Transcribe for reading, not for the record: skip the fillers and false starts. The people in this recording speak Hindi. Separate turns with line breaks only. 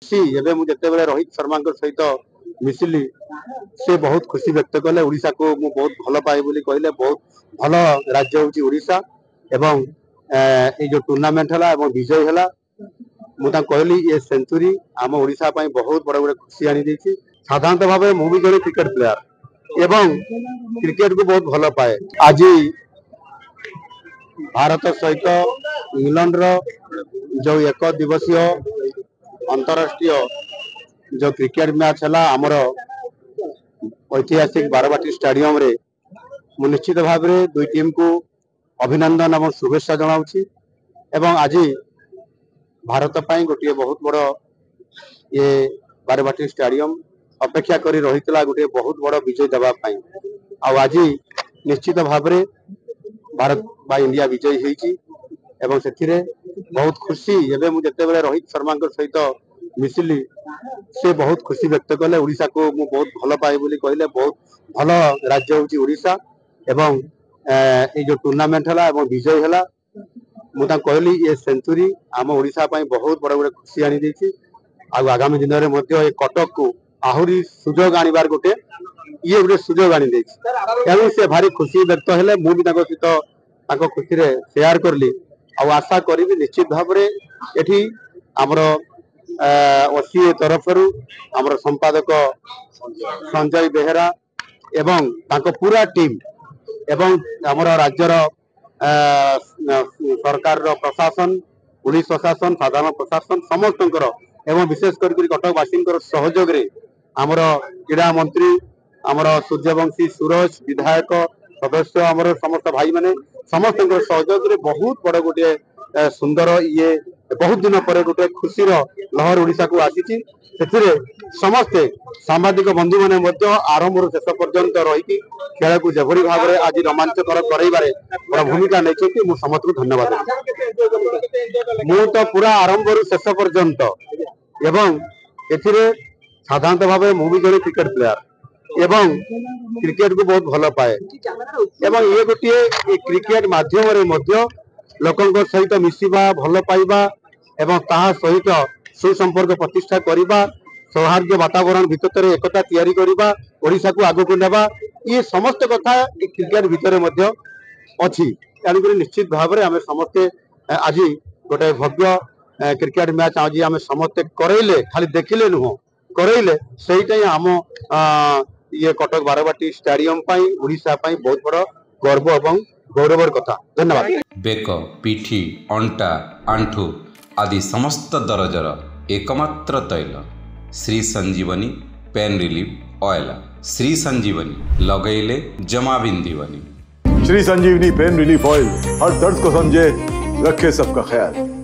सी एबे मु जते बेले रोहित शर्मा सहित मिसिली से बहुत खुशी व्यक्त कले। ओडिशा को मु बहुत भल पाए बोली कहले। बहुत भल राज्य होची ओडिशा एवं ए जो टूर्नामेंट हला एवं विजय हला मु ता कहली ये सेंचुरी आम ओडिशा पई बहुत बड़ बड़ खुशी आनी देछि। साधारणतः भाव मु भी जड़े क्रिकेट प्लेयर एवं क्रिकेट को बहुत भल पाए। आज भारत सहित इंग्लैंड रो जो एक दिवसीय अंतरराष्ट्रीय जो क्रिकेट मैच है आमर ऐतिहासिक बारवाटी स्टेडियम रे मु निश्चित भाव में दुई टीम को अभिनंदन और शुभेच्छा जनाऊँगी एवं आज भारत पाई गोटे बहुत बड़ ये बारवाटी स्टेडियम अपेक्षा करी रही गोटे बहुत बड़ विजय देवाई आज निश्चित भाव में भारत बा इंडिया विजयी होती एवं से बहुत खुशी एवं मुझे बेले रोहित शर्मा सहित मिसिली से बहुत खुशी व्यक्त कले। ओडिशा को मु बहुत भल पाए बोली कहले। बहुत भल राज्य होची ओडिशा एवं ए जो टूर्नामेंट हला एवं विजय हला मु ता कहली ये सेंचुरी आम ओडिशा पई बहुत बड़ बड़ खुशी आनी देछि। आगामी दिन में ये कटक को आहुरी सुजोग आनिबार गोटे ये गोटे सुजोग आनी देछि एवं से भारी खुशी व्यक्त हेले। मु भी ताको सहित खुशी रे शेयर करली आ आशा करी निश्चित भाव में एठी हमर ओसीए तरफ हमर संपादक संजय बेहेरा एवं ताको पूरा टीम एवं हमर राज्यर सरकार प्रशासन पुलिस प्रशासन साधारण प्रशासन समस्त एवं विशेष कर कटकवासी सहयोग रे हमर क्रीड़ा मंत्री हमर सूर्यवंशी सूरज विधायक सदस्य हमर समस्त भाई माने समस्त सहयोग रे बहुत बड़ गोटे सुंदर ये बहुत दिन पर गोटे खुशीर लहर ओडिशा को आसी। समस्ते सांबादिक बंधु मैंने आरंभ शेष पर्यंत रही खेल को जभरी भाव में आज रोमांचकर कराइबारे बड़ भूमिका नहीं समस्त को धन्यवाद। मु तो पूरा आरंभ शेष पर्यंत एवं एथिरे साधारणतः भाव मु भी जड़े क्रिकेट प्लेयर एवं क्रिकेट को बहुत भल पाए एवं ये गोटे क्रिकेट माध्यम लोकों सहित मिसिबा भल पाइबा एवं ताहा सहित सुसंपर्क प्रतिष्ठा करिबा सौहार्द वातावरण भितर एकता तैयारी करिबा ओडिशा को आगो को नेबा ये समस्त कथा क्रिकेट भितर मध्य अछि। तेणुक निश्चित भाव में आम समस्ते आज गोटे भव्य क्रिकेट मैच आज आम समस्ते करैले खाली देखिले नुह करैले सेटा आम ये कटक बारवाटी स्टेडियम पाई ओडिशा पाई बहुत बड़ गर्व एवं गौरवर कथा। धन्यवाद।
बेक पिठी अंटा आंठू आदि समस्त दरजर एकमात्र तैल श्री संजीवनी पेन रिलीफ ऑयल। श्री संजीवनी लगैले जमा बिंदीवनी।
श्री संजीवनी पेन रिलीफ ऑयल हर दर्द को समझे रखे सबका ख्याल।